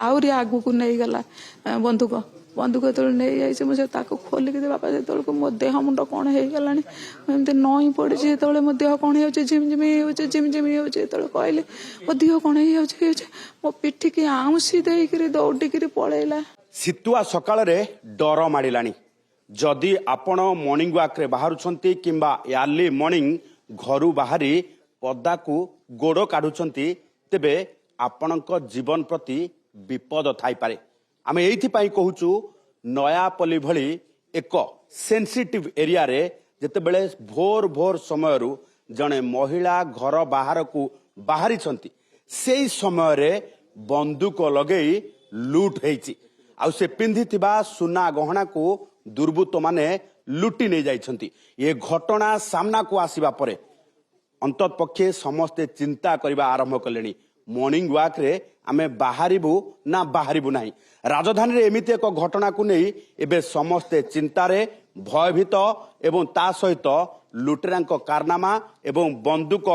आहरी आगू को नहीं गला बंदूक बंदूक जो नहीं जाइए मुझे खोलिकी बापा जो मो देह मुंड कौन हो गला एमती नई पड़ी जो मो देह कौन झिमझिमी झिमझिमी होते कहले मो देह कौन हो मो पिठी की आउसी देकर दौड़िकी पलैला शीतुआ सकाळ रे डर माड़िलानी जदि आपण मॉर्निंग वॉक रे बाहरुछंती किंबा अर्ली मॉर्निंग घरू बाहरी पदा को गोड़ काढुछंती तेबे आपणक जीवन प्रति विपद थाई पारे आमे एथि पई कहूचु नयापल्ली भली एक सेंसिटिव एरिया रे जेतेबेले भोर भोर समय रु जने महिला घर बाहर को बाहरी छंती सेई समय रे बंदूक लगेई लूट हेची आउ से पिंधिथिबा सुना गहना को दुर्बृत्त माने लुटी नहीं जाइछंती ये घटना सामना को आसीबा परे अंतत पक्षे समस्ते चिंता करबा आरंभ कलेनी मॉर्निंग वॉक रे आमे बाहरिबु ना बाहरिबु नाही राजधानी रे एमिति एक घटना को नहीं एबे समस्ते चिंतारे भयभीत एवं ता सहित लुटेरांक कारनामा एवं बंदूक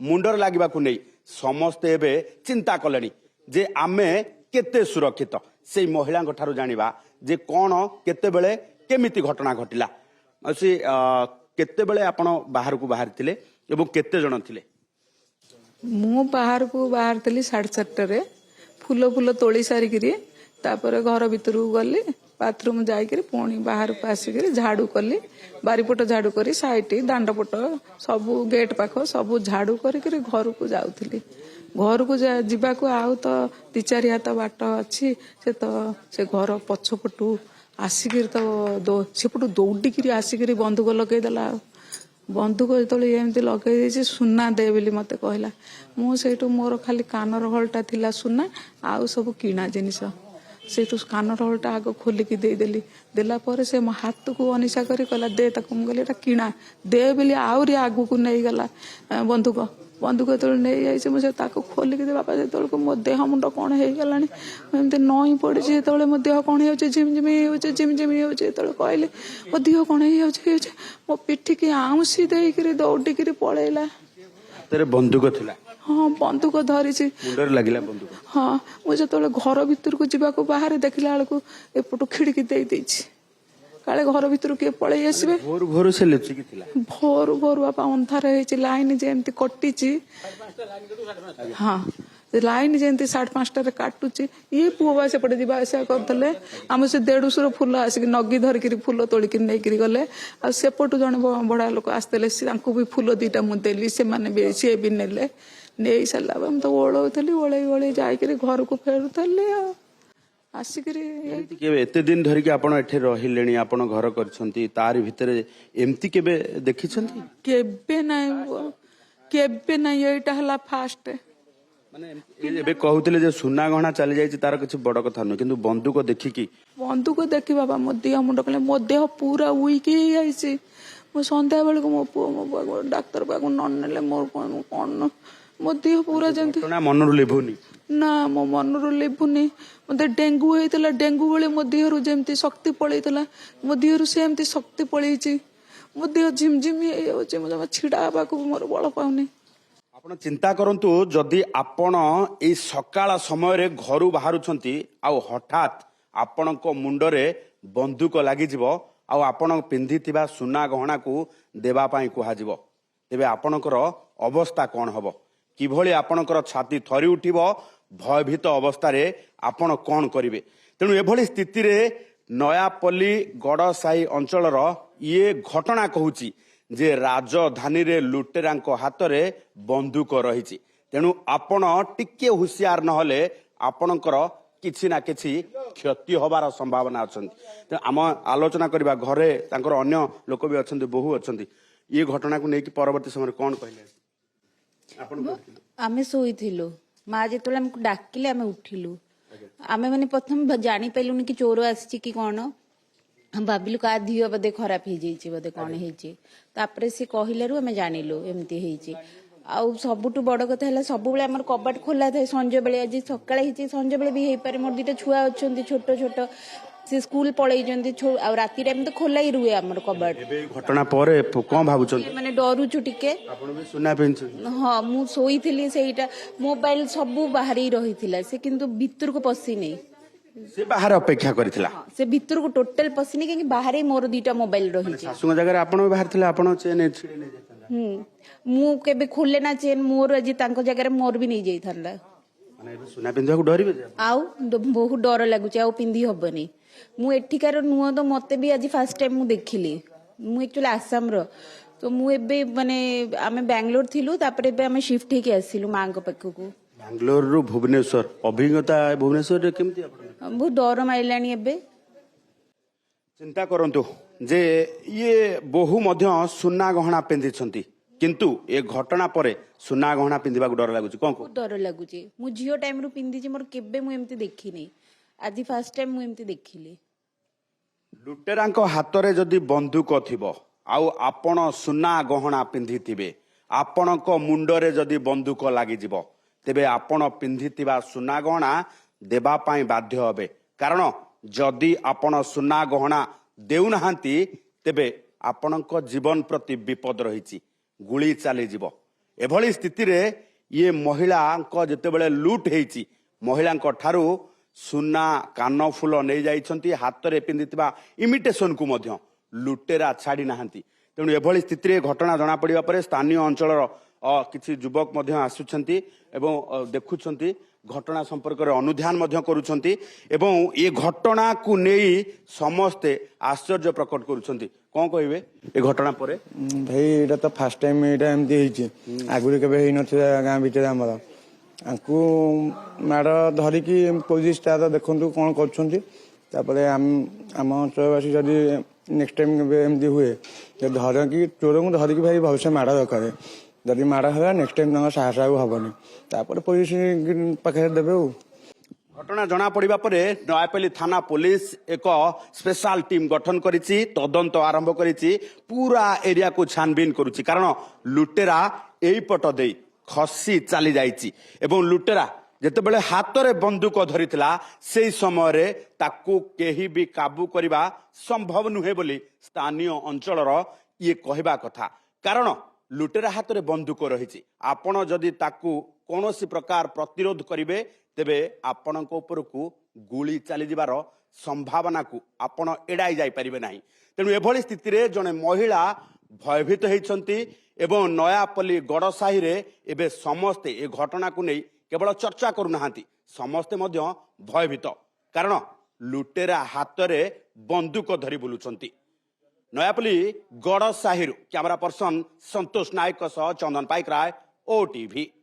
मुंडर लागिबा को नहीं समस्ते एबे चिंता कलेनी जे आमे केते सुरक्षित से महिला ठारू जानिबा जे कोन केते बेले केमिति घटना घटिला से केते बेले आपण बाहर को बाहर थिले एवं केते जण थिले मु बाहर को बाहर थी 7:30 फूल फूल तोली सारिकी तापर घर भितर गली बाथरूम जाकर पुणी बाहर को आसिक झाड़ू कली बारीपट झाड़ू करी साइट दांडपट सब गेट पाख सब झाड़ू कर घर को जाऊली घर को जावाक आउ तो 2-4 हाथ बाट अच्छी से घर पछपटू आसिक तो सेपटू दौड़िकी आसिक बंदूक लगेदेला बंदूक जो एमती लगे सुना दे बोली मत कहला मुझे मोर खाली कानर हलटा थिला सुना आउ सब किणा जिनिस से कानर हलटा आग खोलिकी देदेली देला पर से मो हाथ को अनिशा करी कहला दे ताकू मुझे किणा दे बोली आहरी आगू को नहीं गला बंदूक बंदूक जो नहीं जाइए मुझे खोलिकी बापा जो मो देह मुंड कौन हो गला एमती नई पड़ी जो मो देह कौन हो झिमझिमी झिमझिमी होते कहले मो देह कौन हो मो पिठी की आउसी देकर दौड़िकी पलैला बंदूक थिला हाँ बंदूक धरी मुंडर लागिला बंदूक हाँ मुझे जो घर भीतर को जावाक बाहर देखला बेलू एपटू खिड़की दे देछि काले घर भीतर किए पलि आसबे भोर भोर से लुचिकी थिला भोर भोर बापा अंधार होइछि लाइन जेमती कटिछि हाँ लाइन जेमती 5:30 काटुची ये पुओ बा सेपटे जीवा आसा करथले आम से 150 फूल आसिक नगी धरिकी फूल तोलिकी नहीं गले आ सेपटू जने बड़ा लोक आसते भी फूल 2टा मु देली से माने भी सी भी नेले नहीं सारा हम तो ओलौली ओलै ओलै जाकर घर को फेरुली आसिक एते दिन धरिकी आपण एठे रहिले आपण घर करछंती तार भितरे एमती केबे देखिछंती केबे नहीं एटा हला फास्ट माने एबे कहउतले जे सुना गहना चली जाई तार किछ बड़ कथा न किंतु बंदूक देखिकी बंदूक देखी बाबा मो देह मुंड कले मो देह पूरा वीक हो जाइछि मो संध्या बेल को मो पुओ मो डाक्टर पाकू न नेले मोर कोन मो देह पूरा जंती मनरु लेभुनी ना मो मनरु लेभुनी मते डेंगू होइतला डेंगू बेले मो देहरु जेमती शक्ति पळैतला मो देहरु सेमती शक्ति पळैछि मो देह झिमझिमी होछि मो छिड़ा बाकू मोर बळ पाउनी आपण चिंता करंतु जदि आपण ए सकाळ समय रे घरू बाहरुछंती आउ हठात आपणक मुंडरे बंदूक लागि जिवो आउ आपण पिंधिथिबा सुना गहना को देबा पई कुहा जिवो तेबे आपणकर अवस्था कोन हबो किभଳି आपणकर छाती थरी उठिबो भयभीत अवस्था रे आपण कोन करिवे तेणु एभଳି स्थिति रे नयापल्ली गड़साई अंचलर ये घटना कहूची जे राजधानी रे लुटेरांक हाथ रे बंदूक रही तेणु आपण टिके हुशियार नहले आपणकर किछि ना किछि क्षति होबार संभावना अछि आम आलोचना करबा घरे तांकर अन्य लोक भी अछंती बहु अछंती ये घटना को नेकी परवर्ती समय कोन कहले आपण आमे सोइथिलु माँ जेतले हमको डाकिले आमे उठिलु आमे माने प्रथम जानी पैलुनी कि चोर आसी कि कौन हम भाविलु का धियो बदे खराब हो जाइए बदे कौन होपर सी कहलु आम जानिलु एमती होइछि आउ सबुठु बड़ कथा है सब आम कबाट खोला थाए संज बेले आज सकाଳେ ହେଇଛି संज बेले भी हो पारे मोर 2टा छुआ अच्छा छोट छोट से स्कूल पलई राति टाइम तो खोला ही रुहे आमर कबाट ଏବେ ଘଟଣା ପରେ କଣ ଭାବୁଛନ୍ତି माने डरुछु टिके ଆପଣ ବି ସୁନା ପିନ୍ଧୁଛନ୍ତି हाँ मु सोईथिली सेटा मोबाइल सबू बाहर ही रहिथिला से किंतु भीतर को पसी नहीं ସେ ବାହାରେ ଅପେକ୍ଷା କରିଥିଲା से भीतर को टोटल पसी नहीं कि बाहर ही मोर दीटा मोबाइल रही ଶାଶୁଙ୍କ ଜାଗାରେ ଆପଣ ବି ବାହାରି ଥିଲେ ଆପଣ ଚେନ୍ ଛିଡେଇ ନେଇ ଯାଇଥାନ୍ତା मु केबे खोले ना चेन मोर आज तांको जगह मोर भी नहीं जाई थांदा ମାନେ ଏବେ ସୁନା ପିନ୍ଧିବାକୁ ଡରିବେ ଯେ ଆପଣ? आउ बहुत डर लगुचे आउ पिंधि हबनी मु एठिकार नुह तो मते भी आज फर्स्ट टाइम मु देखिली मु एक्चुअली आसाम रो तो मु एबे माने आमे बेंगलोर थिलु तापरे एबे आमे शिफ्ट हेके आसिलु मां को पाखकु ବାଙ୍ଗଲୋରରୁ ଭୁବନେଶ୍ୱର ଅଭିଜ୍ଞତା ଭୁବନେଶ୍ୱରରେ କେମିତି ଆପଣ बहुत डर माइलानी एबे ଚିନ୍ତା କରନ୍ତୁ ଯେ ଇଏ ବହୁ ମଧ୍ୟ ସୁନା ଗହଣା ପିନ୍ଧିଛନ୍ତି କିନ୍ତୁ ଏ ଘଟଣା ପରେ ସୁନା ଗହଣା ପିନ୍ଧିବାକୁ ଡର ଲାଗୁଛି କଣ କହୁ बहुत डर लगुचे मु जियो टाइम रो पिंधि मोर केबे मु एमती देखिनी आज फर्स्ट टाइम मु एमती देखिली ଲୁଟେରାଙ୍କ ହାତରେ ଯଦି ବନ୍ଧୁକ ଥିବ ଆଉ ଆପଣ ସୁନା ଗହଣା ପିନ୍ଧିଥିବେ ଆପଣଙ୍କ ମୁଣ୍ଡରେ ଯଦି ବନ୍ଧୁକ ଲାଗିଯିବ ତେବେ ଆପଣ ପିନ୍ଧିଥିବା ସୁନା ଗହଣା ଦେବା ପାଇଁ ବାଧ୍ୟ ହେବେ କାରଣ ଯଦି ଆପଣ ସୁନା ଗହଣା ଦେଉନାହାନ୍ତି ତେବେ ଆପଣଙ୍କ ଜୀବନ ପ୍ରତି ବିପଦ ରହିଛି ଗୁଳି ଚାଲିଯିବ ଏଭଳି ସ୍ଥିତିରେ ଇଏ ମହିଳାଙ୍କ ଯେତେବେଳେ ଲୁଟ୍ ହେଇଛି ମହିଳାଙ୍କ ଠାରୁ ସୁନା କାନଫୁଲ ନେଇଯାଇଛନ୍ତି ହାତରେ ପିନ୍ଧିଥିବା ଇମିଟେସନକୁ ମଧ୍ୟ ଲୁଟେରା ଛାଡ଼ି ନାହାନ୍ତି ତେଣୁ ଏଭଳି ସ୍ଥିତିରେ ଘଟଣା ଜଣାପଡ଼ିବା ପରେ ସ୍ଥାନୀୟ ଅଞ୍ଚଳର କିଛି ଯୁବକ ମଧ୍ୟ ଆସୁଛନ୍ତି ଏବଂ ଦେଖୁଛନ୍ତି ଘଟଣା ସମ୍ପର୍କରେ ଅନୁଧ୍ୟାନ ମଧ୍ୟ କରୁଛନ୍ତି ଏବଂ ଏ ଘଟଣାକୁ ନେଇ ସମସ୍ତେ ଆଶ୍ଚର୍ଯ୍ୟ ପ୍ରକଟ କରୁଛନ୍ତି କଣ କହିବେ ଏ ଘଟଣା ପରେ ଭାଇ ଏଇଟା ତ ଫାର୍ଷ୍ଟ ଟାଇମ୍ ଏଇଟା ଏମିତି ହେଇଛି ଆଗରୁ କେବେ ହେଇନଥିଲା ଗାଁ ଭିତରେ ଆମର ଆଙ୍କୁ ମାଡ଼ ଧରିକି ପୋଲିସ ତାର ଦେଖନ୍ତୁ କ'ଣ କରୁଛନ୍ତି ତାପରେ ଆମ ଅଞ୍ଚଳବାସୀ ଯଦି ନେକ୍ସଟ ଟାଇମ୍ କେବେ ଏମିତି ହୁଏ ଧରିକି ଚୋରଙ୍କୁ ଧରିକି ଭାଇ ଭଲସେ ମାଡ଼ ଦରକାର ଯଦି ମାଡ଼ ହେଲା ନେକ୍ସଟ ଟାଇମ୍ ତାଙ୍କ ସାହସ ଆଉ ହବନି ତାପରେ ପୋଲିସ ପାଖରେ ଦେବେ ଆଉ ଘଟଣା ଜଣାପଡ଼ିବା ପରେ ନୟାପଲ୍ଲୀ ଥାନା ପୋଲିସ ଏକ ସ୍ପେଶାଲ ଟିମ୍ ଗଠନ କରିଛି ତଦନ୍ତ ଆରମ୍ଭ କରିଛି ପୁରା ଏରିଆକୁ ଛାନବିନ କରୁଛି କାରଣ ଲୁଟେରା ଏଇପଟ ଦେଇ ଖସି ଚାଲି ଯାଇଛି ଏବଂ ଲୁଟେରା ଯେତେବେଳେ ହାତରେ ବନ୍ଧୁକ ଧରିଥିଲା ସେହି ସମୟରେ ତାକୁ କେହି ବି କାବୁ କରିବା ସମ୍ଭବ ନୁହେଁ ବୋଲି ସ୍ଥାନୀୟ ଅଞ୍ଚଳର ଇଏ କହିବା କଥା କାରଣ ଲୁଟେରା ହାତରେ ବନ୍ଧୁକ ରହିଛି ଆପଣ ଯଦି ତାକୁ କୌଣସି ପ୍ରକାର ପ୍ରତିରୋଧ କରିବେ ତେବେ ଆପଣଙ୍କ ଉପରକୁ ଗୁଳି ଚାଲିଯିବାର ସମ୍ଭାବନାକୁ ଆପଣ ଏଡ଼ାଇ ଯାଇପାରିବେ ନାହିଁ ତେଣୁ ଏଭଳି ସ୍ଥିତିରେ ଜଣେ ମହିଳା ଭୟଭୀତ ହେଇଛନ୍ତି ଏବଂ ନୟାପଲ୍ଲୀ ଗଡ଼ସାହିରେ ଏବେ ସମସ୍ତେ ଏ ଘଟଣାକୁ ନେଇ କେବଳ ଚର୍ଚ୍ଚା କରୁନାହାନ୍ତି ସମସ୍ତେ ମଧ୍ୟ ଭୟଭୀତ କାରଣ ଲୁଟେରା ହାତରେ ବନ୍ଧୁକ ଧରି ବୁଲୁଛନ୍ତି ନୟାପଲ୍ଲୀ ଗଡ଼ସାହିରୁ କ୍ୟାମେରା ପର୍ସନ ସନ୍ତୋଷ ନାୟକଙ୍କ ସହ ଚନ୍ଦନ ପାଇକରାୟ OTV।